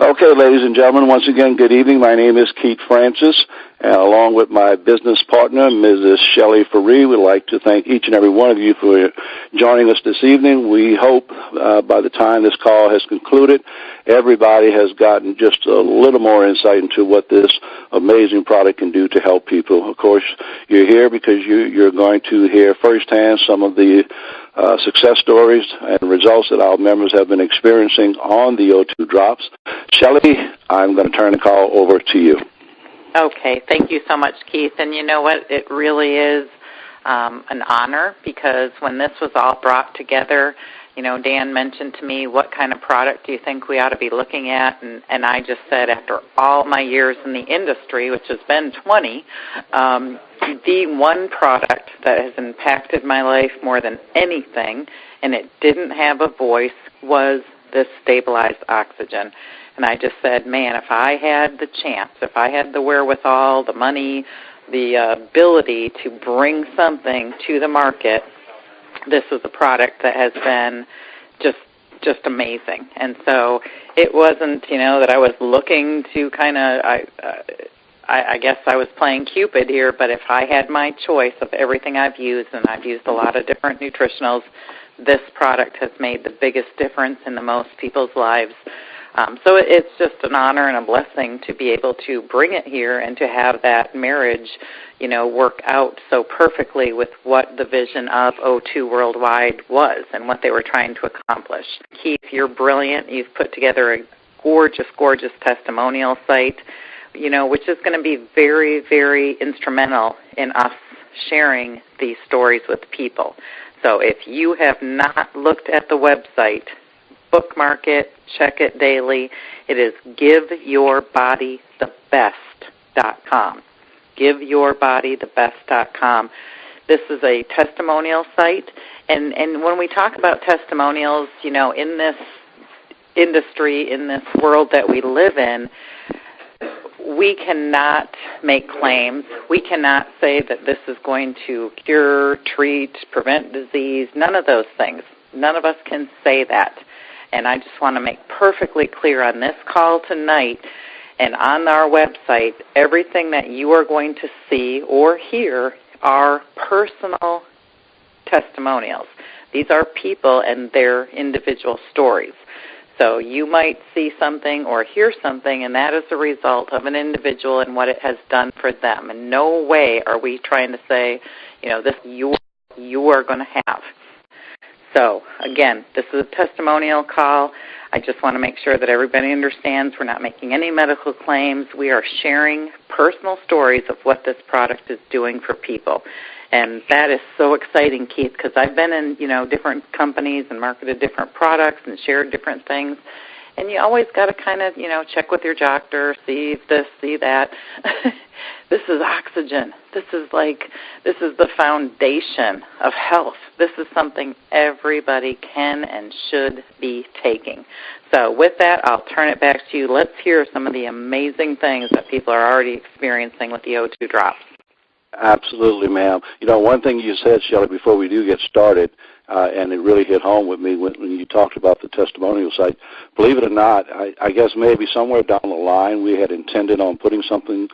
Okay, ladies and gentlemen, once again, good evening. My name is Keith Francis, and along with my business partner, Mrs. Shelley Faree, we'd like to thank each and every one of you for joining us this evening. We hope by the time this call has concluded, everybody has gotten just a little more insight into what this amazing product can do to help people. Of course, you're here because you're going to hear firsthand some of the success stories and results that our members have been experiencing on the O2 drops. Shelley, I'm going to turn the call over to you. Okay, thank you so much, Keith. And you know what? It really is an honor, because when this was all brought together, you know, Dan mentioned to me, what kind of product do you think we ought to be looking at? And I just said, after all my years in the industry, which has been 20, the one product that has impacted my life more than anything, and it didn't have a voice, was this stabilized oxygen. And I just said, man, if I had the chance, if I had the wherewithal, the money, the ability to bring something to the market, this is a product that has been just amazing. And so it wasn't, you know, that I was looking to kind of, I guess I was playing Cupid here, but if I had my choice of everything I've used, and I've used a lot of different nutritionals, this product has made the biggest difference in the most people's lives. So it's just an honor and a blessing to be able to bring it here and to have that marriage, you know, work out so perfectly with what the vision of O2 Worldwide was and what they were trying to accomplish. Keith, you're brilliant. You've put together a gorgeous, gorgeous testimonial site, you know, which is going to be very, very instrumental in us sharing these stories with people. So if you have not looked at the website, bookmark it, check it daily. It is GiveYourBodyTheBest.com. GiveYourBodyTheBest.com. This is a testimonial site, and when we talk about testimonials, you know, in this industry, in this world that we live in, we cannot make claims. We cannot say that this is going to cure, treat, prevent disease, none of those things. None of us can say that. And I just want to make perfectly clear on this call tonight and on our website, everything that you are going to see or hear are personal testimonials. These are people and their individual stories. So you might see something or hear something, and that is a result of an individual and what it has done for them. In no way are we trying to say, you know, this you are going to have. So, again, this is a testimonial call. I just want to make sure that everybody understands we're not making any medical claims. We are sharing personal stories of what this product is doing for people. And that is so exciting, Keith, because I've been in, you know, different companies and marketed different products and shared different things. And you always got to kind of, you know, check with your doctor, see this, see that. This is oxygen. This is the foundation of health. This is something everybody can and should be taking. So with that, I'll turn it back to you. Let's hear some of the amazing things that people are already experiencing with the O2 drops. Absolutely, ma'am. You know, one thing you said, Shelley, before we do get started, and it really hit home with me when you talked about the testimonial site. Believe it or not, I guess maybe somewhere down the line we had intended on putting something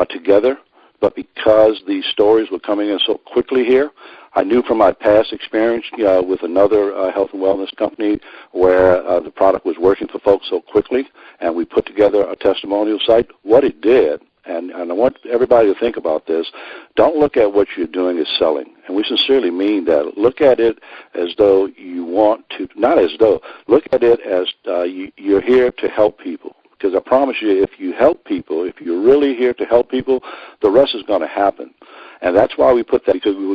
together, but because these stories were coming in so quickly here, I knew from my past experience with another health and wellness company where the product was working for folks so quickly, and we put together a testimonial site. What it did, and I want everybody to think about this, don't look at what you're doing as selling. And we sincerely mean that. Look at it as though you want to, not as though, look at it as you're here to help people. Because I promise you, if you help people, if you're really here to help people, the rest is going to happen. And that's why we put that, because we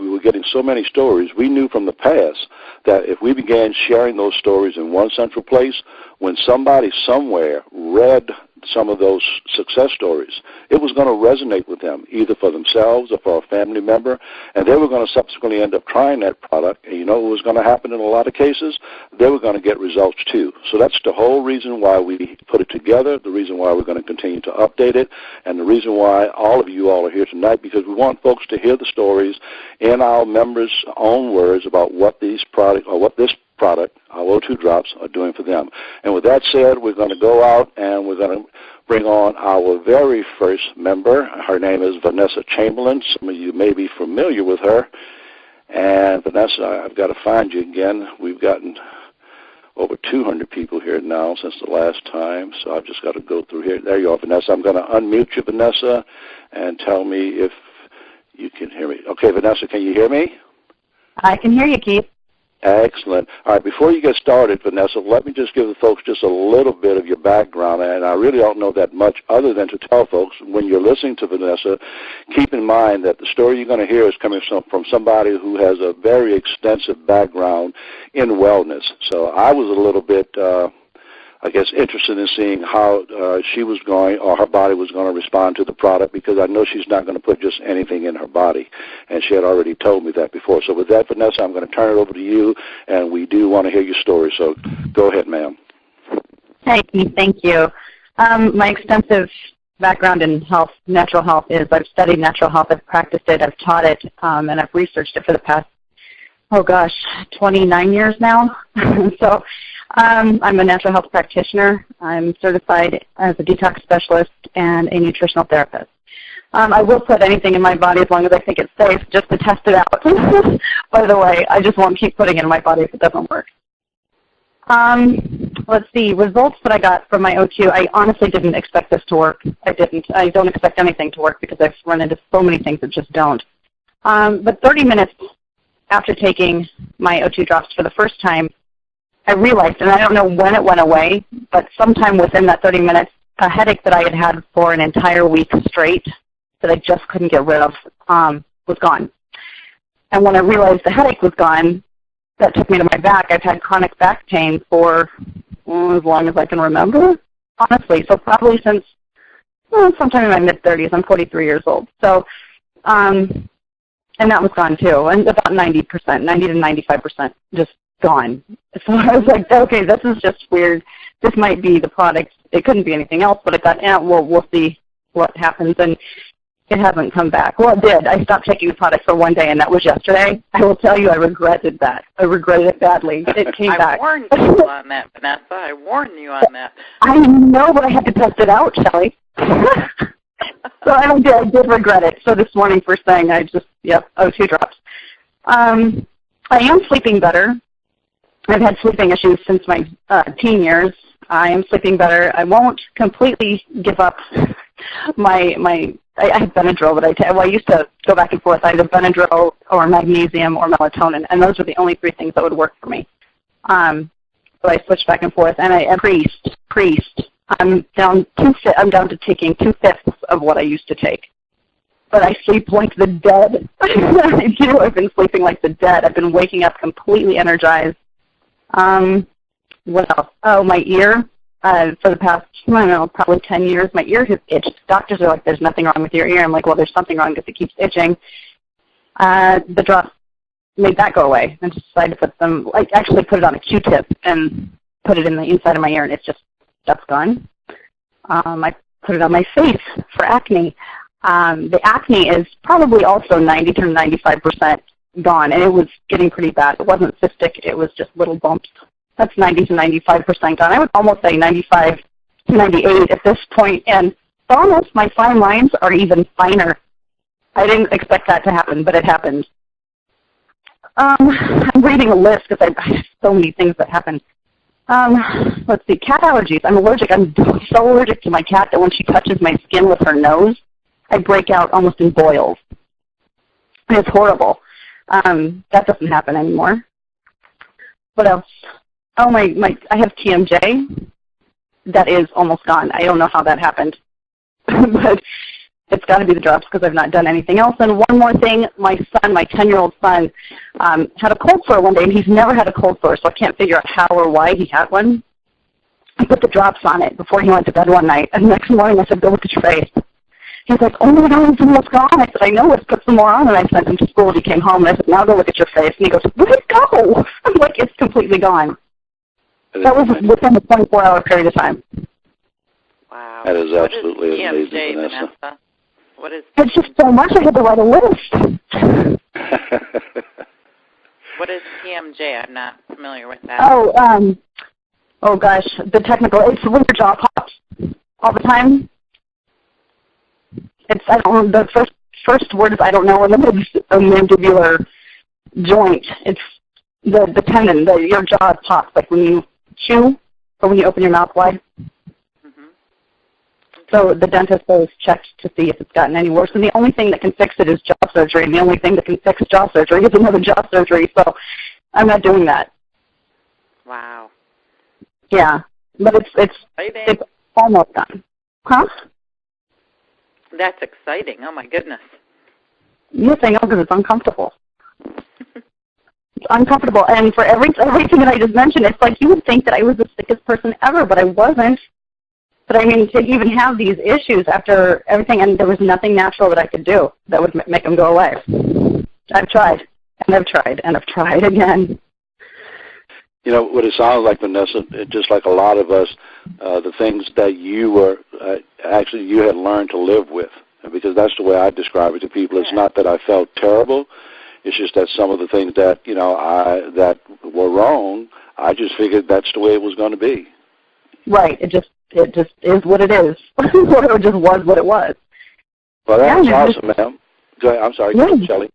were getting so many stories. We knew from the past that if we began sharing those stories in one central place, when somebody somewhere read some of those success stories, it was going to resonate with them, either for themselves or for a family member, and they were going to subsequently end up trying that product, and you know what was going to happen in a lot of cases? They were going to get results too. So that's the whole reason why we put it together, the reason why we're going to continue to update it, and the reason why all of you all are here tonight, because we want folks to hear the stories in our members' own words about what these products, or what this product, our O2 drops, are doing for them. And with that said, we're going to go out and we're going to bring on our very first member. Her name is Vanessa Chamberlain. Some of you may be familiar with her. And Vanessa, I've got to find you again. We've gotten over 200 people here now since the last time, so I've just got to go through here. There you are, Vanessa. I'm going to unmute you, Vanessa, and tell me if you can hear me. Okay, Vanessa, can you hear me? I can hear you, Keith. Excellent. All right, before you get started, Vanessa, let me just give the folks just a little bit of your background, and I really don't know that much other than to tell folks, when you're listening to Vanessa, keep in mind that the story you're going to hear is coming from somebody who has a very extensive background in wellness. So I was a little bit, interested in seeing how she was going, or her body was going to respond to the product, because I know she's not going to put just anything in her body, and she had already told me that before. So with that, Vanessa, I'm going to turn it over to you, and we do want to hear your story. So go ahead, ma'am. Hey, Keith, thank you. My extensive background in health, natural health, is I've studied natural health, I've practiced it, I've taught it, and I've researched it for the past, 29 years now. So I'm a natural health practitioner. I'm certified as a detox specialist and a nutritional therapist. I will put anything in my body as long as I think it's safe, just to test it out. By the way, I just won't keep putting it in my body if it doesn't work. Let's see, results that I got from my O2, I honestly didn't expect this to work. I don't expect anything to work because I've run into so many things that just don't. But 30 minutes after taking my O2 drops for the first time, I realized, and I don't know when it went away, but sometime within that 30 minutes, a headache that I had had for an entire week straight that I just couldn't get rid of was gone. And when I realized the headache was gone, that took me to my back. I've had chronic back pain for as long as I can remember, honestly. So probably since sometime in my mid-30s. I'm 43 years old. So, and that was gone too, and about 90%, 90 to 95% just gone. So I was like, okay, this is just weird. This might be the product. It couldn't be anything else, but I thought, we'll see what happens. And it hasn't come back. Well, it did. I stopped taking the product for one day, and that was yesterday. I will tell you, I regretted that. I regretted it badly. It came back. I warned you on that, Vanessa. I warned you on that. I know, but I had to test it out, Shelley. So I did regret it. So this morning, first thing, O2 drops. I am sleeping better. I've had sleeping issues since my teen years. I am sleeping better. I won't completely give up I have Benadryl that I take. Well, I used to go back and forth, either Benadryl or magnesium or melatonin, and those were the only three things that would work for me. So I switched back and forth, and I priest. I'm down to taking 2/5 of what I used to take. But I sleep like the dead. I do. I've been sleeping like the dead. I've been waking up completely energized. What else? Oh, my ear. For the past, probably 10 years, my ear has itched. Doctors are like, there's nothing wrong with your ear. I'm like, well, there's something wrong because it keeps itching. The drops made that go away. I just decided to put them, actually put it on a Q-tip and put it in the inside of my ear, and that's gone. I put it on my face for acne. The acne is probably also 90 to 95% gone, and it was getting pretty bad. It wasn't cystic. It was just little bumps. That's 90 to 95% gone. I would almost say 95 to 98 at this point, and almost my fine lines are even finer. I didn't expect that to happen, but it happened. I'm reading a list because I have so many things that happened. Let's see, cat allergies. I'm allergic. I'm so allergic to my cat that when she touches my skin with her nose, I break out almost in boils. And it's horrible. That doesn't happen anymore. What else? Oh, I have TMJ. That is almost gone. I don't know how that happened. But it's got to be the drops because I've not done anything else. And one more thing, my son, my 10-year-old son, had a cold sore one day, and he's never had a cold sore, so I can't figure out how or why he had one. I put the drops on it before he went to bed one night, and the next morning I said, go look at your face. He's like, oh my God, what's gone? I said, I know, let's put some more on, and I sent him to school, and he came home, and I said, now go look at your face. And he goes, where'd it go? I'm like, it's completely gone. That was within a 24-hour period of time. Wow. That is absolutely amazing, Vanessa. What is it's just so much, I had to write a list. What is TMJ? I'm not familiar with that. Oh gosh, the technical. It's when your jaw pops all the time. I don't know. The first word is I don't know. And then it's a mandibular joint. It's the tendon. Your jaw pops like when you chew or when you open your mouth wide. Mm-hmm. So the dentist always checks to see if it's gotten any worse. And the only thing that can fix it is jaw surgery. And the only thing that can fix jaw surgery is another jaw surgery. So I'm not doing that. Wow. Yeah, but it's almost done. Huh? That's exciting. Oh, my goodness. Yes, I know, because it's uncomfortable. It's uncomfortable. And for everything that I just mentioned, it's like you would think that I was the sickest person ever, but I wasn't. But, I mean, to even have these issues after everything, and there was nothing natural that I could do that would make them go away. I've tried, and I've tried, and I've tried again. You know, what it sounds like, Vanessa, just like a lot of us, the things that you were, actually you had learned to live with, because that's the way I describe it to people. It's not that I felt terrible. It's just that some of the things that, that were wrong, I just figured that's the way it was going to be. Right. It just is what it is. It just was what it was. Well, that was awesome, ma'am. Go ahead. I'm sorry, Shelley.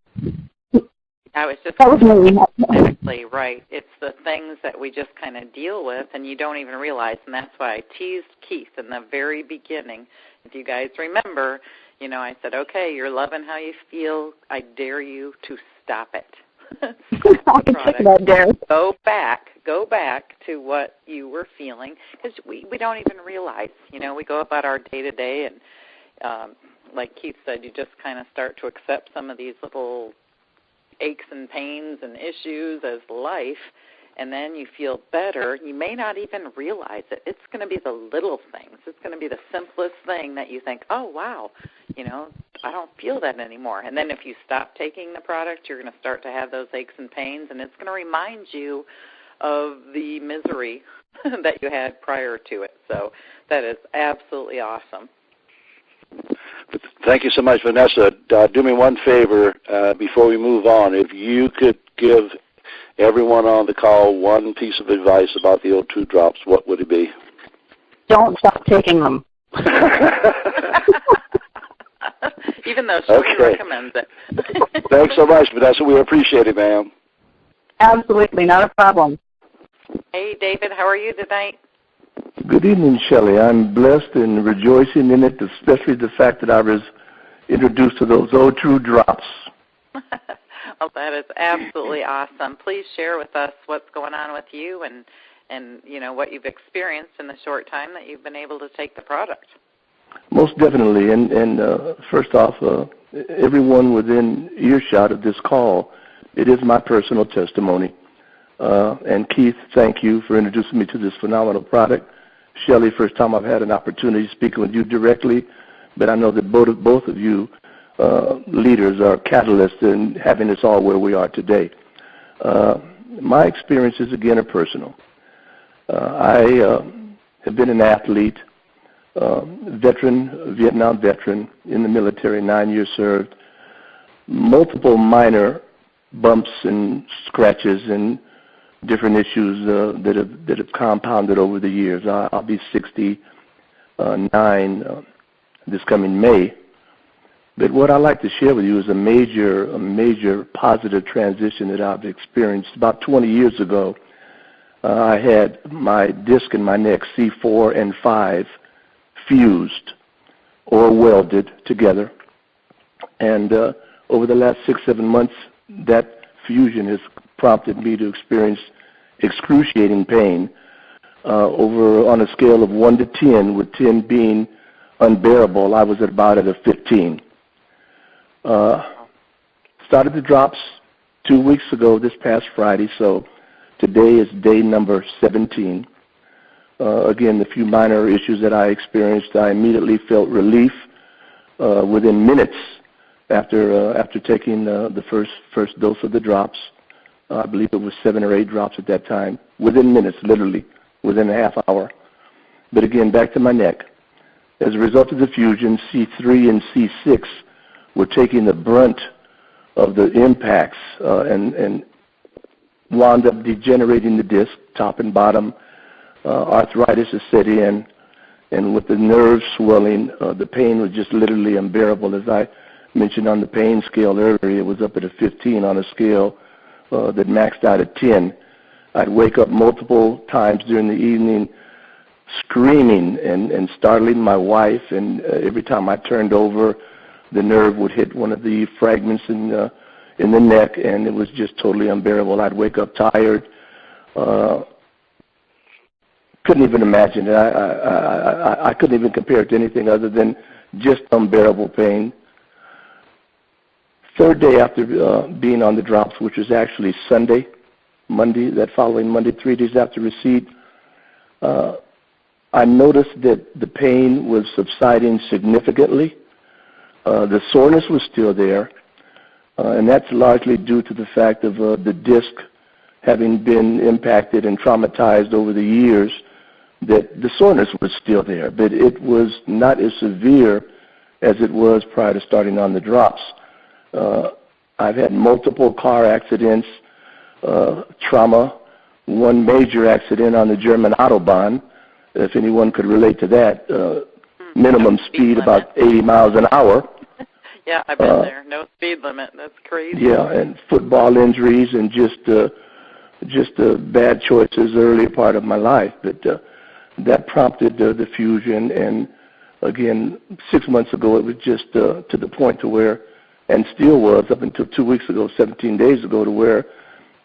I was just exactly right. It's the things that we just kind of deal with and you don't even realize, and that's why I teased Keith in the very beginning. If you guys remember, I said, okay, you're loving how you feel. I dare you to stop it. That dare. Go back to what you were feeling, because we don't even realize. We go about our day-to-day, and like Keith said, you just kind of start to accept some of these little aches and pains and issues as life, and then you feel better. You may not even realize it. It's going to be the little things. It's going to be the simplest thing that you think, oh, wow, I don't feel that anymore. And then if you stop taking the product, you're going to start to have those aches and pains, and it's going to remind you of the misery that you had prior to it. So that is absolutely awesome. Thank you so much, Vanessa. Do me one favor before we move on. If you could give everyone on the call one piece of advice about the O2 drops, what would it be? Don't stop taking them. Even though she recommends it. Thanks so much, Vanessa. We appreciate it, ma'am. Absolutely, not a problem. Hey, David, how are you tonight? Good evening, Shelley. I'm blessed and rejoicing in it, especially the fact that I was introduced to those O2 drops. Well, that is absolutely awesome. Please share with us what's going on with you and what you've experienced in the short time that you've been able to take the product. Most definitely. And first off, everyone within earshot of this call, it is my personal testimony. And Keith, thank you for introducing me to this phenomenal product. Shelley, first time I've had an opportunity speaking with you directly, but I know that both of you leaders are catalysts in having us all where we are today. My experiences, again, are personal. I have been an athlete, Vietnam veteran, in the military, 9 years served, multiple minor bumps and scratches and different issues that have compounded over the years. I'll be 69 this coming May. But what I'd like to share with you is a major positive transition that I've experienced. About 20 years ago, I had my disc in my neck, C4 and 5, fused or welded together. And over the last 6-7 months, that fusion has prompted me to experience excruciating pain over on a scale of 1 to 10, with 10 being unbearable. I was at about at a 15. Started the drops 2 weeks ago, this past Friday, so today is day number 17. Again, the few minor issues that I experienced, I immediately felt relief within minutes after taking the first dose of the drops. I believe it was 7 or 8 drops at that time, within minutes, literally, within a half hour. But again, back to my neck. As a result of the fusion, C3 and C6 were taking the brunt of the impacts and wound up degenerating the disc, top and bottom. Arthritis has set in, and with the nerve swelling, the pain was just literally unbearable. As I mentioned on the pain scale earlier, it was up at a 15 on a scale that maxed out at 10. I'd wake up multiple times during the evening screaming and startling my wife, and every time I turned over, the nerve would hit one of the fragments in the neck, and it was just totally unbearable. I'd wake up tired. Couldn't even imagine it. I couldn't even compare it to anything other than just unbearable pain. Third day after being on the drops, which was actually Monday, that following Monday, 3 days after receipt, I noticed that the pain was subsiding significantly. The soreness was still there, and that's largely due to the fact of the disc having been impacted and traumatized over the years, that the soreness was still there, but it was not as severe as it was prior to starting on the drops. I've had multiple car accidents, trauma, one major accident on the German Autobahn, if anyone could relate to that, minimum speed about 80 miles an hour. Yeah, I've been there. No speed limit. That's crazy. Yeah, and football injuries and just bad choices early part of my life. But that prompted the fusion, and again, 6 months ago, it was just to the point to where, and still was up until 2 weeks ago, 17 days ago, to where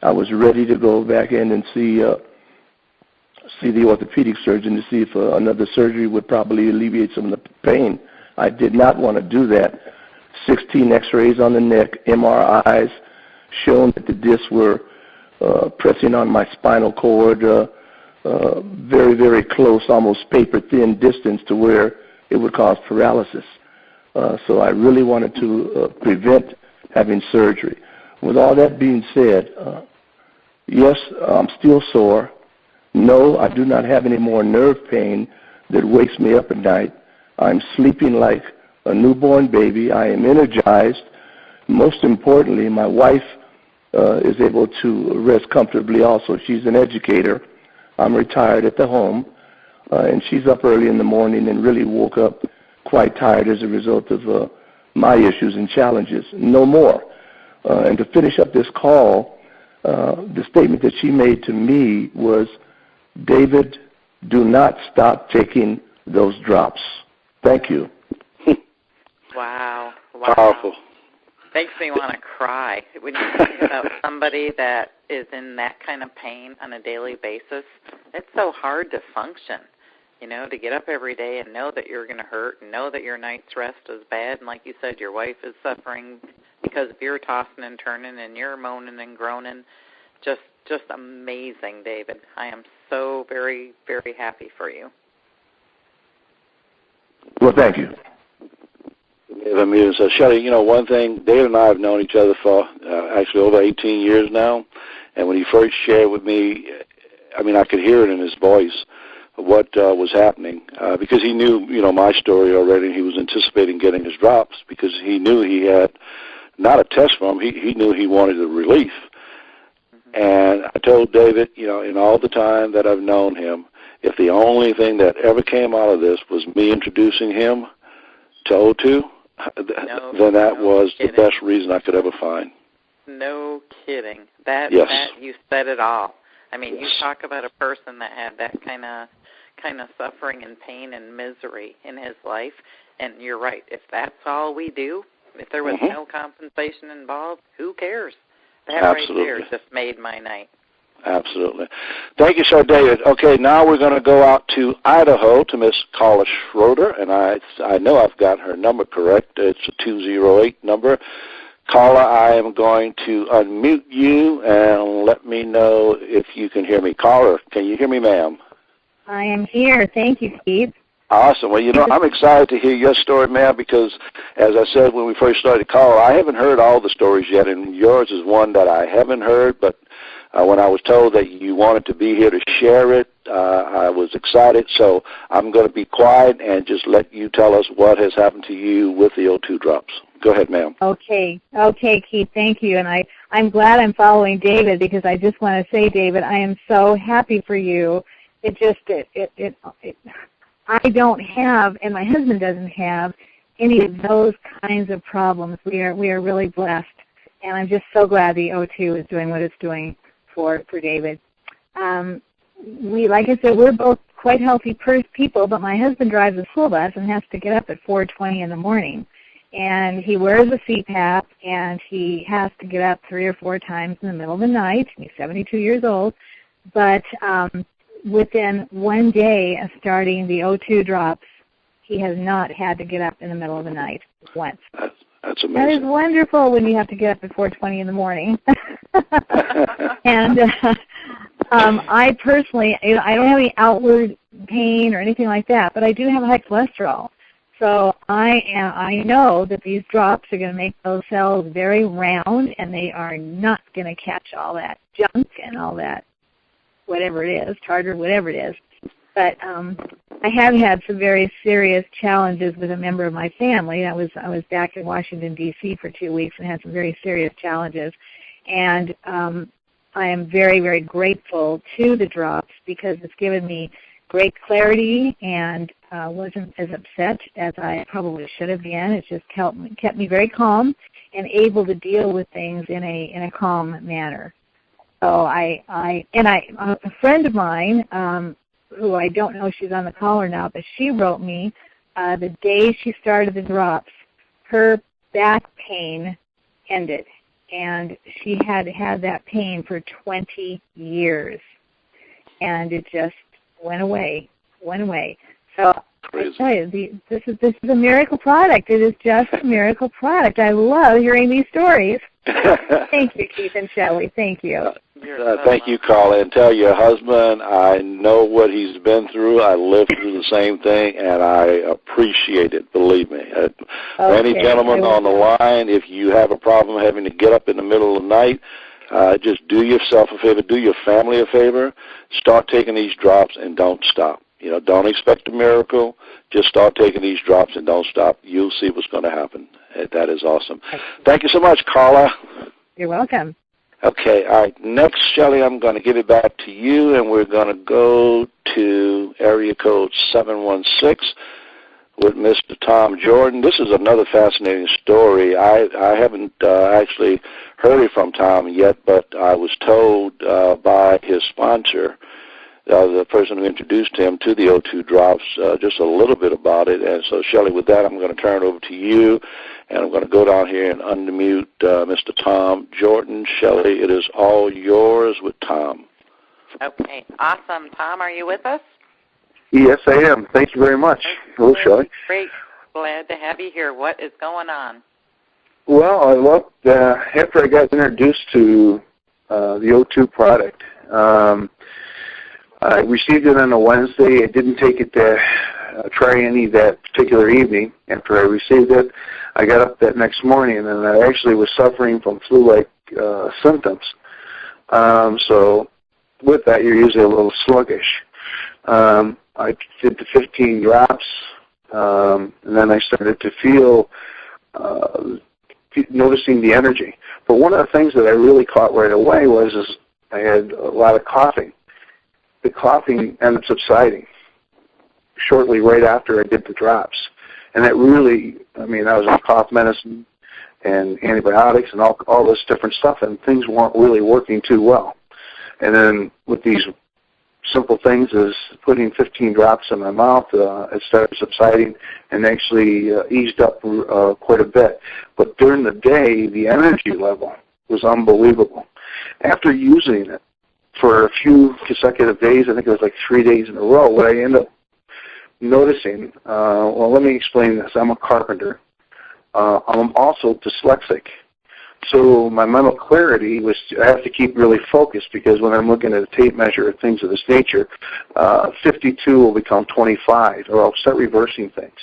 I was ready to go back in and see the orthopedic surgeon to see if another surgery would probably alleviate some of the pain. I did not want to do that. 16 x-rays on the neck, MRIs, shown that the discs were pressing on my spinal cord, very, very close, almost paper-thin distance to where it would cause paralysis. So I really wanted to prevent having surgery. With all that being said, yes, I'm still sore. No, I do not have any more nerve pain that wakes me up at night. I'm sleeping like a newborn baby. I am energized. Most importantly, my wife is able to rest comfortably also. She's an educator. I'm retired at the home, and she's up early in the morning and really woke up quite tired as a result of my issues and challenges. No more. And to finish up this call, the statement that she made to me was, David, do not stop taking those drops. Thank you. Wow. Powerful. Makes me want to cry. When you think about somebody that is in that kind of pain on a daily basis, it's so hard to function, to get up every day and know that you're going to hurt and know that your night's rest is bad. And like you said, your wife is suffering because you're tossing and turning and you're moaning and groaning. Just amazing, David. I am so very, very happy for you. Well, thank you. So, Shelley, one thing, David and I have known each other for actually over 18 years now, and when he first shared with me, I could hear it in his voice, what was happening, because he knew, my story already, and he was anticipating getting his drops because he knew he had not a test for him, he knew he wanted a relief. And I told David, in all the time that I've known him, if the only thing that ever came out of this was me introducing him to O2, then that was the best reason I could ever find. No kidding. That you said it all. You talk about a person that had that kind of suffering and pain and misery in his life, and you're right. If that's all we do, if there was no compensation involved, who cares? That Absolutely. Right there just made my night. Absolutely. Thank you, sir, David. Okay, now we're going to go out to Idaho to Miss Carla Schroeder, and I know I've got her number correct. It's a 208 number. Carla, I am going to unmute you and let me know if you can hear me. Carla, can you hear me, ma'am? I am here. Thank you, Steve. Awesome. Well, I'm excited to hear your story, ma'am, because, as I said when we first started the call, I haven't heard all the stories yet, and yours is one that I haven't heard, but when I was told that you wanted to be here to share it, I was excited, so I'm going to be quiet and just let you tell us what has happened to you with the O2 drops. Go ahead, ma'am. Okay, Keith, thank you. And I I'm glad I'm following David, because I just want to say, David, I am so happy for you. I don't have, and my husband doesn't have, any of those kinds of problems. We are really blessed, and I'm just so glad the O2 is doing what it's doing for David. Like I said, we're both quite healthy people, but my husband drives a school bus and has to get up at 4:20 in the morning. And he wears a CPAP, and he has to get up 3 or 4 times in the middle of the night. He's 72 years old. But within 1 day of starting the O2 drops, he has not had to get up in the middle of the night once. That's amazing. That is wonderful when you have to get up at 4:20 in the morning. And I personally, I don't have any outward pain or anything like that, but I do have high cholesterol. So I know that these drops are going to make those cells very round, and they are not going to catch all that junk and all that, whatever it is, tartar, whatever it is. But I have had some very serious challenges with a member of my family. I was back in Washington, D.C. for 2 weeks and had some very serious challenges. And I am very, very grateful to the drops, because it's given me great clarity, and wasn't as upset as I probably should have been. It just kept me very calm and able to deal with things in a calm manner. So a friend of mine, who I don't know if she's on the call or not, but she wrote me the day she started the drops, her back pain ended, and she had had that pain for 20 years, and it just went away. So I tell you, this is a miracle product. It is just a miracle product. I love hearing these stories. Thank you, Keith and Shelley. Thank you. Thank you, Carla. And tell your husband I know what he's been through. I lived through the same thing, and I appreciate it, believe me. For any gentlemen on the line, if you have a problem having to get up in the middle of the night, just do yourself a favor, do your family a favor, start taking these drops and don't stop. Don't expect a miracle. Just start taking these drops and don't stop. You'll see what's going to happen. That is awesome. Thank you so much, Carla. You're welcome. Okay, all right. Next, Shelley, I'm going to give it back to you, and we're going to go to area code 716 with Mr. Tom Jordan. This is another fascinating story. I haven't actually heard it from Tom yet, but I was told by his sponsor, the person who introduced him to the O2 drops, just a little bit about it. And so, Shelley, with that, I'm going to turn it over to you, and I'm going to go down here and unmute Mr. Tom Jordan. Shelley, it is all yours with Tom. Okay, awesome. Tom, are you with us? Yes, I am. Thank you very much. Hello, Shelley. Great. Glad to have you here. What is going on? Well, I loved, after I got introduced to the O2 product, I received it on a Wednesday. I didn't take it to try any that particular evening. After I received it, I got up that next morning, and I actually was suffering from flu-like symptoms. So with that, you're usually a little sluggish. I did the 15 drops, and then I started to feel, noticing the energy. But one of the things that I really caught right away was I had a lot of coughing. The coughing ended up subsiding shortly right after I did the drops. And that really, I was on cough medicine and antibiotics and all this different stuff, and things weren't really working too well. And then with these simple things as putting 15 drops in my mouth, it started subsiding and actually eased up quite a bit. But during the day, the energy level was unbelievable. After using it for a few consecutive days, I think it was like 3 days in a row, what I ended up noticing, well, let me explain this. I'm a carpenter. I'm also dyslexic. So my mental clarity was, I have to keep really focused, because when I'm looking at a tape measure or things of this nature, 52 will become 25, or I'll start reversing things.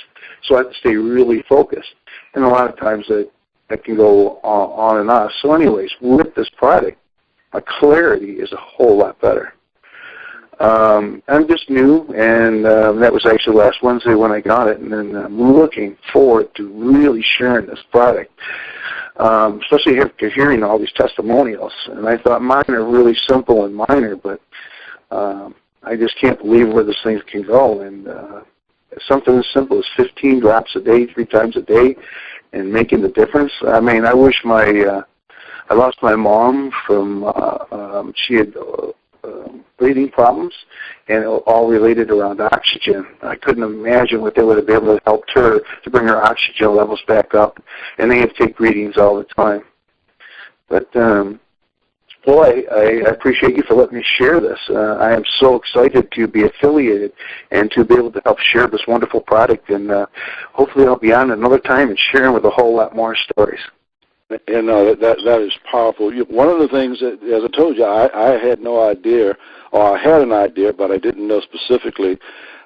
So I have to stay really focused. And a lot of times that can go on and on. So anyways, with this product, my clarity is a whole lot better. I'm just new, and that was actually last Wednesday when I got it, and then I'm looking forward to really sharing this product. especially after hearing all these testimonials. And I thought mine are really simple and minor, but I just can't believe where this thing can go. And something as simple as 15 drops a day, 3 times a day, and making the difference. I mean, I wish I lost my mom from, she had breathing problems, and all related around oxygen. I couldn't imagine what they would have been able to help her to bring her oxygen levels back up, and they have to take readings all the time. But, boy, I appreciate you for letting me share this. I am so excited to be affiliated and to be able to help share this wonderful product, and hopefully I'll be on another time and sharing with a whole lot more stories. And that is powerful. One of the things that, as I told you, I had no idea, or I had an idea, but I didn't know specifically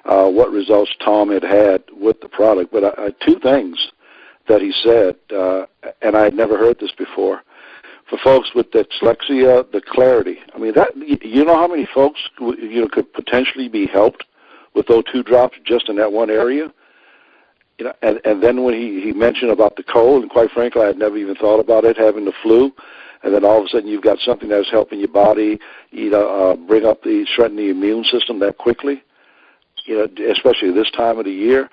what results Tom had with the product. But 2 things that he said, and I had never heard this before. For folks with dyslexia, the clarity. I mean, that, you know how many folks could potentially be helped with those 2 drops just in that one area? You know, and then when he mentioned about the cold, and quite frankly, I had never even thought about it, having the flu, and then all of a sudden you've got something that's helping your body, bring up strengthen the immune system that quickly, especially this time of the year.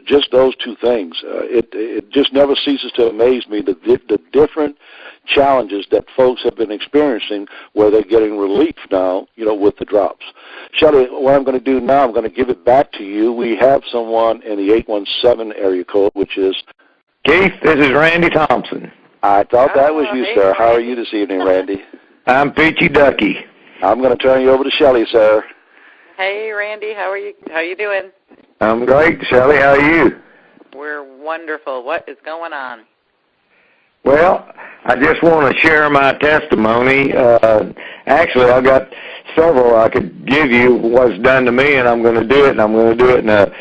Just those 2 things. It just never ceases to amaze me the different challenges that folks have been experiencing where they're getting relief now, with the drops. Shelley, what I'm going to do now, I'm going to give it back to you. We have someone in the 817 area code, which is... Keith, this is Randy Thompson. I thought that was you, hey, sir. Randy. How are you this evening, Randy? I'm Peachy Ducky. I'm going to turn you over to Shelley, sir. Hey, Randy, how are you? How you doing? I'm great, Shelley. How are you? We're wonderful. What is going on? Well, I just want to share my testimony. Actually, I've got several I could give you what's done to me, and I'm going to do it, and I'm going to do it in a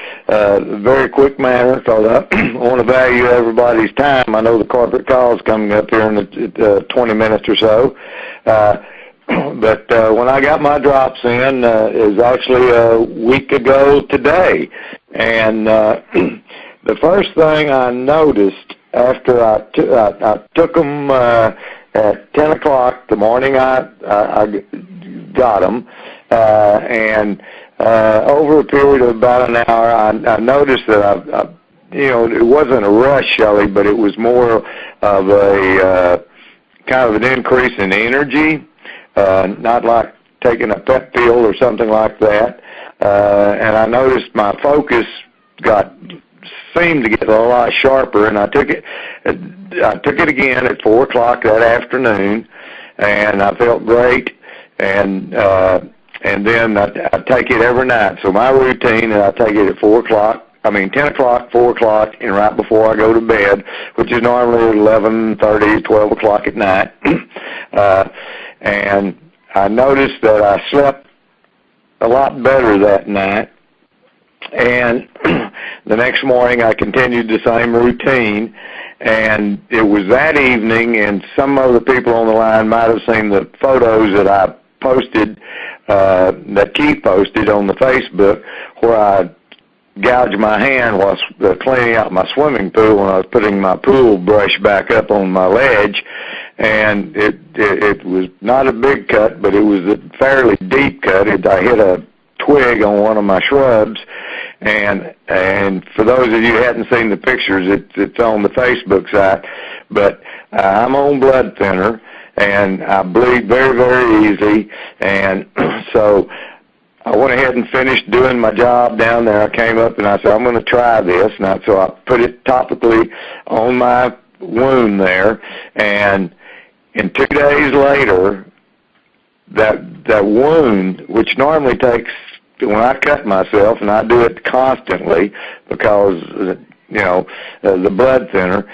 very quick manner because I want to value everybody's time. I know the corporate call is coming up here in 20 minutes or so. But when I got my drops in, it was actually a week ago today. And the first thing I noticed after I took them at 10 o'clock the morning I got them, and over a period of about an hour, I noticed that it wasn't a rush, Shelley, but it was more of a kind of an increase in energy, not like taking a pep pill or something like that. And I noticed my focus seemed to get a lot sharper, and I took it again at 4 o'clock that afternoon, and I felt great. And then I take it every night. So my routine is I take it at 10 o'clock, 4 o'clock, and right before I go to bed, which is normally 11:30, 12 o'clock at night. And I noticed that I slept a lot better that night. And the next morning I continued the same routine, and it was that evening, and some of the people on the line might have seen the photos that I posted, that Keith posted on the Facebook, where I gouged my hand while cleaning out my swimming pool when I was putting my pool brush back up on my ledge. And it was not a big cut, but it was a fairly deep cut. I hit a twig on one of my shrubs, and for those of you who hadn't seen the pictures, it's on the Facebook site, but I'm on blood thinner, and I bleed very, very easy, and so I went ahead and finished doing my job down there. I came up and I said, I'm going to try this, and so I put it topically on my wound there, and 2 days later, that wound, which normally takes, when I cut myself, and I do it constantly because, the blood thinner,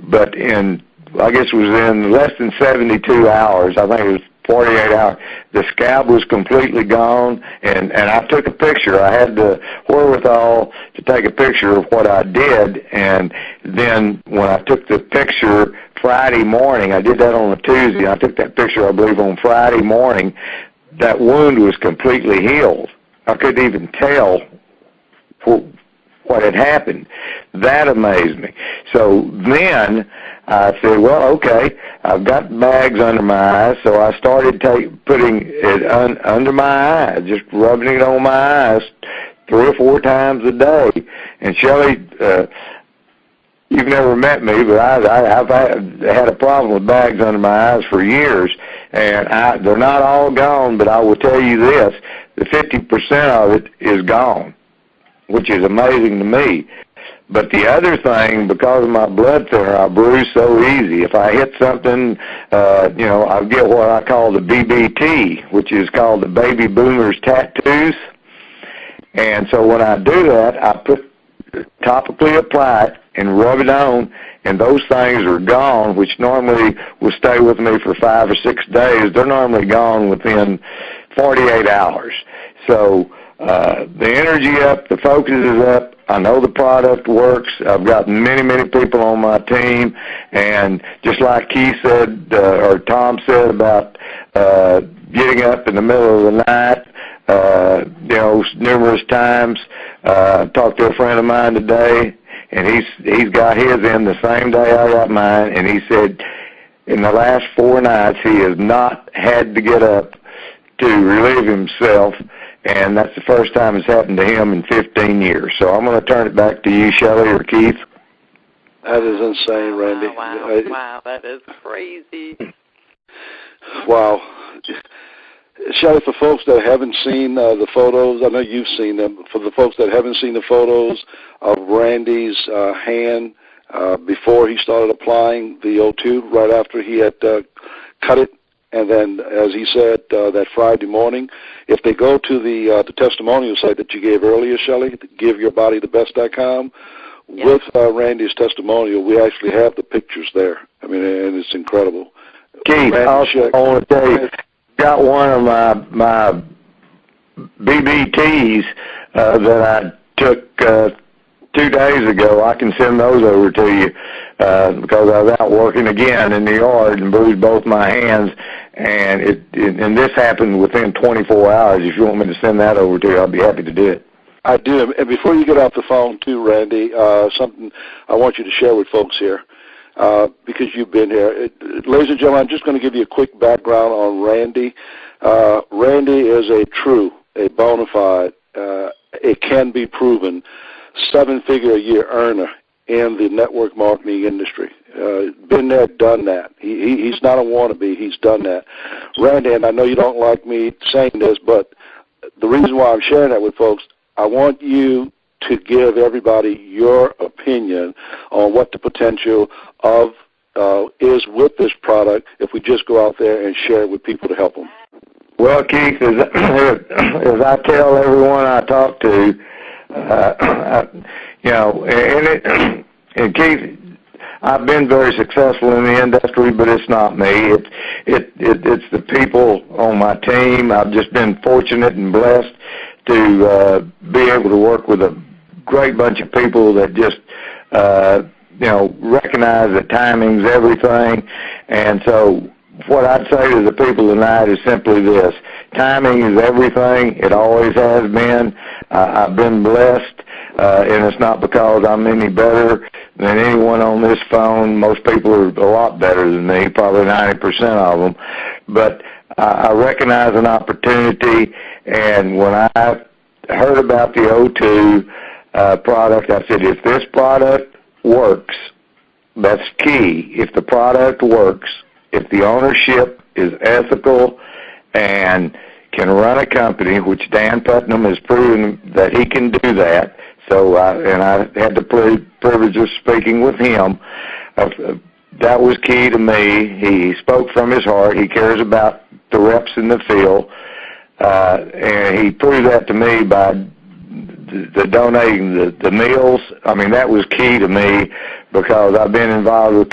but I guess it was in less than 72 hours, I think it was 48 hours, the scab was completely gone, and I took a picture. I had the wherewithal to take a picture of what I did, and then when I took the picture Friday morning, I did that on a Tuesday, and I took that picture, I believe, on Friday morning, that wound was completely healed. I couldn't even tell what what had happened. That amazed me. So then I said, well, okay, I've got bags under my eyes, so I started putting it under my eyes, just rubbing it on my eyes 3 or 4 times a day. And Shelley, you've never met me, but I've had a problem with bags under my eyes for years, and they're not all gone, but I will tell you this, the 50% of it is gone, which is amazing to me. But the other thing, because of my blood thinner, I bruise so easy. If I hit something, I get what I call the BBT, which is called the baby boomers tattoos. And so when I do that, I topically apply it and rub it on, and those things are gone, which normally will stay with me for 5 or 6 days. They're normally gone within 48 hours. So the energy up, the focus is up. I know the product works. I've got many, many people on my team, and just like Keith said, or Tom said about getting up in the middle of the night, numerous times. Talked to a friend of mine today, and he's got his in the same day I got mine, and he said in the last 4 nights he has not had to get up to relieve himself, and that's the first time it's happened to him in 15 years. So I'm going to turn it back to you, Shelley or Keith. That is insane, Randy. Wow, that is crazy. Wow. Shelley, for folks that haven't seen the photos, I know you've seen them. For the folks that haven't seen the photos of Randy's hand before he started applying the O2, right after he had cut it, and then, as he said, that Friday morning, if they go to the testimonial site that you gave earlier, Shelley, giveyourbodybest.com, with Randy's testimonial, we actually have the pictures there. I mean, and it's incredible. Keith, I want to tell you, got one of my BBTs that I took 2 days ago. I can send those over to you because I was out working again in the yard and bruised both my hands, and and this happened within 24 hours. If you want me to send that over to you, I'll be happy to do it. I do. And before you get off the phone, too, Randy, something I want you to share with folks here. Because you've been here. Ladies and gentlemen, I'm just going to give you a quick background on Randy. Randy is a bona fide, it can be proven, 7-figure-a-year earner in the network marketing industry. Been there, done that. He's not a wannabe. He's done that. Randy, and I know you don't like me saying this, but the reason why I'm sharing that with folks, I want you to give everybody your opinion on what the potential of is with this product if we just go out there and share it with people to help them. Well, Keith, as I tell everyone I talk to, and Keith, I've been very successful in the industry, but it's not me. It's the people on my team. I've just been fortunate and blessed to be able to work with a great bunch of people that just, recognize that timing's everything. And so what I'd say to the people tonight is simply this. Timing is everything. It always has been. I've been blessed, and it's not because I'm any better than anyone on this phone. Most people are a lot better than me, probably 90% of them. But I recognize an opportunity, and when I heard about the O2 product, I said, if this product works, that's key. If the product works, if the ownership is ethical and can run a company, which Dan Putnam has proven that he can do that, so I had the privilege of speaking with him. That was key to me. He spoke from his heart. He cares about the reps in the field, and he proved that to me by the donating the meals. I mean, that was key to me because I've been involved with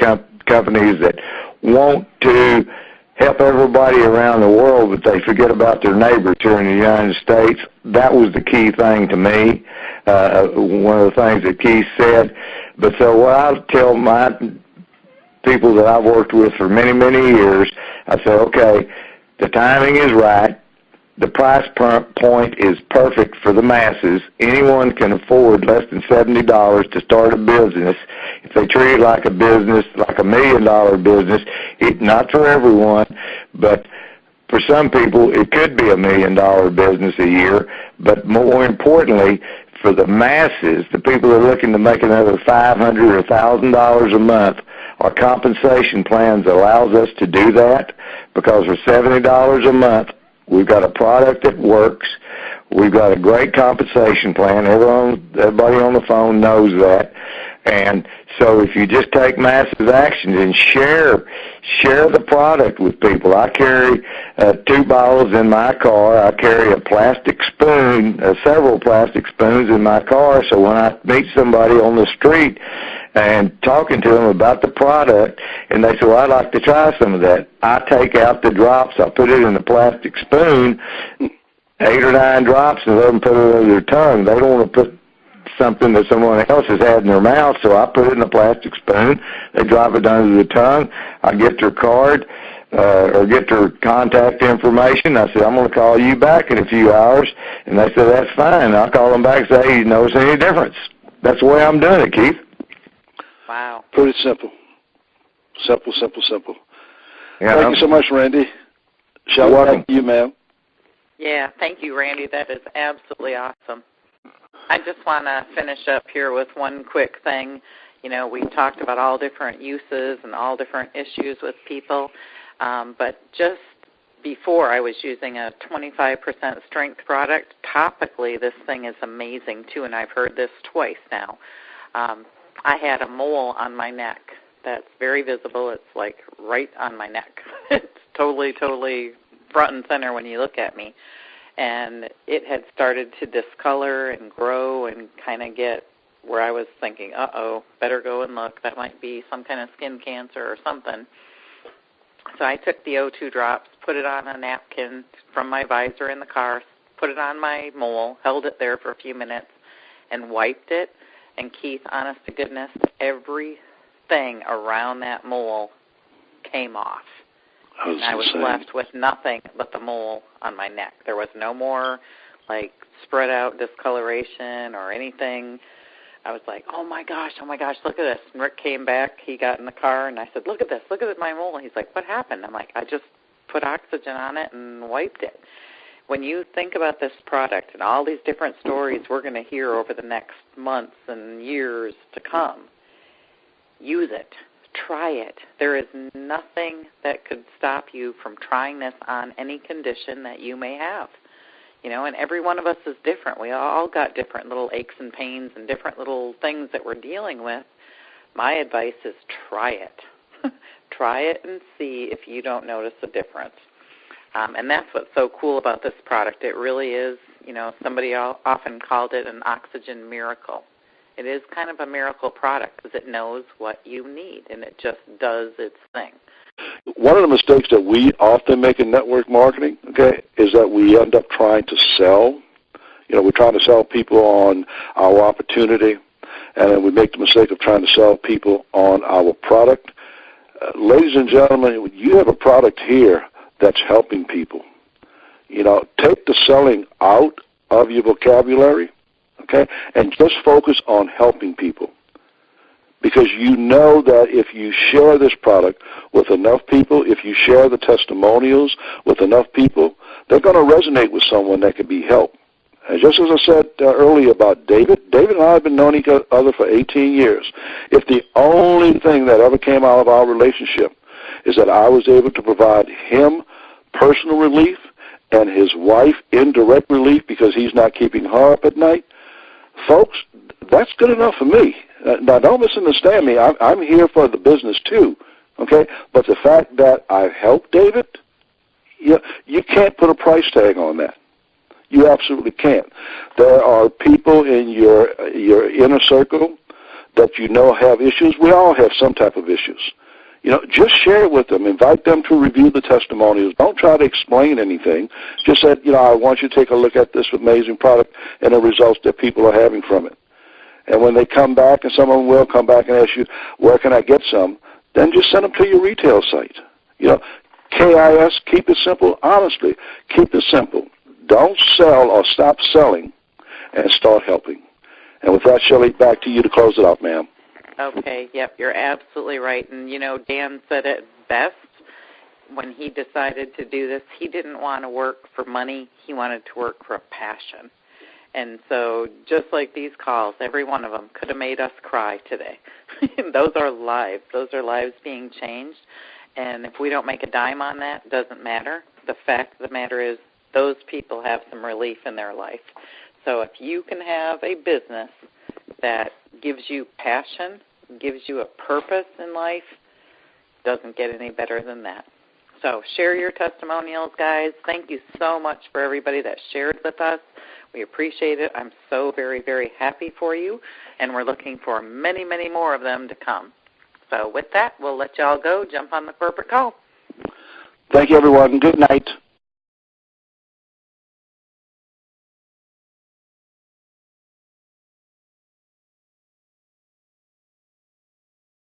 companies that want to help everybody around the world, but they forget about their neighbors here in the United States. That was the key thing to me, one of the things that Keith said. But so what I tell my people that I've worked with for many, many years, I say, okay, the timing is right. the price point is perfect for the masses. Anyone can afford less than $70 to start a business. If they treat it like a business, like $1 million business, not for everyone, but for some people, it could be $1 million business a year. But more importantly, for the masses, the people that are looking to make another $500 or $1,000 a month, our compensation plans allows us to do that, because for $70 a month, we've got a product that works. We've got a great compensation plan. Everybody on the phone knows that. And so if you just take massive actions and share the product with people. I carry 2 bottles in my car. I carry a plastic spoon, several plastic spoons in my car, so when I meet somebody on the street and talking to them about the product, and they say, well, I'd like to try some of that, I take out the drops. I put it in a plastic spoon, 8 or 9 drops, and let them put it under their tongue. They don't want to put something that someone else has had in their mouth, so I put it in a plastic spoon. They drop it under the tongue. I get their card or get their contact information. I say, I'm going to call you back in a few hours. And they say, that's fine. I'll call them back and say, hey, you notice any difference? That's the way I'm doing it, Keith. Wow. Pretty simple. Simple. Yeah. Thank you so much, Randy. Shall we thank you, ma'am? Yeah, thank you, Randy. That is absolutely awesome. I just want to finish up here with one quick thing. You know, we talked about all different uses and all different issues with people, but just before I was using a 25% strength product, topically this thing is amazing too, and I've heard this twice now. I had a mole on my neck that's very visible. It's like right on my neck. It's totally front and center when you look at me. And it had started to discolor and grow and kind of get where I was thinking, uh-oh, better go and look. That might be some kind of skin cancer or something. So I took the O2 drops, put it on a napkin from my visor in the car, put it on my mole, held it there for a few minutes, and wiped it. And, Keith, honest to goodness, everything around that mole came off. And I was left with nothing but the mole on my neck. There was no more, like, spread out discoloration or anything. I was like, oh, my gosh, look at this. And Rick came back. He got in the car, and I said, look at this, my mole. He's like, what happened? I'm like, I just put oxygen on it and wiped it. When you think about this product and all these different stories we're going to hear over the next months and years to come, use it. Try it. There is nothing that could stop you from trying this on any condition that you may have. You know, and every one of us is different. We all got different little aches and pains and different little things that we're dealing with. My advice is try it. Try it and see if you don't notice a difference. And that's what's so cool about this product. It really is, you know, somebody often called it an oxygen miracle. It is kind of a miracle product because it knows what you need, and it just does its thing. One of the mistakes that we often make in network marketing, okay, is that we end up trying to sell. You know, we're trying to sell people on our opportunity, and then we make the mistake of trying to sell people on our product. Ladies and gentlemen, you have a product here that's helping people. You know, take the selling out of your vocabulary, okay, and just focus on helping people. Because you know that if you share this product with enough people, if you share the testimonials with enough people, they're going to resonate with someone that could be helped. And just as I said earlier about David and I have been knowing each other for 18 years. If the only thing that ever came out of our relationship is that I was able to provide him personal relief and his wife indirect relief because he's not keeping her up at night, folks, that's good enough for me. Now, don't misunderstand me. I'm here for the business too, okay? But the fact that I've helped David, you can't put a price tag on that. You absolutely can't. There are people in your inner circle that you know have issues. We all have some type of issues. You know, just share it with them. Invite them to review the testimonials. Don't try to explain anything. Just say, you know, I want you to take a look at this amazing product and the results that people are having from it. And when they come back, and some of them will come back and ask you, where can I get some? Then just send them to your retail site. You know, KIS, keep it simple. Honestly, keep it simple. Don't sell or stop selling and start helping. And with that, Shelley, back to you to close it out, ma'am. Okay, yep, you're absolutely right. And, you know, Dan said it best when he decided to do this. He didn't want to work for money. He wanted to work for a passion. And so just like these calls, every one of them could have made us cry today. Those are lives. Those are lives being changed. And if we don't make a dime on that, it doesn't matter. The fact of the matter is those people have some relief in their life. So if you can have a business that gives you passion, gives you a purpose in life, doesn't get any better than that. So share your testimonials, guys. Thank you so much for everybody that shared with us. We appreciate it. I'm so very, very happy for you, and we're looking for many, many more of them to come. So with that, we'll let y'all go. Jump on the corporate call. Thank you, everyone. Good night.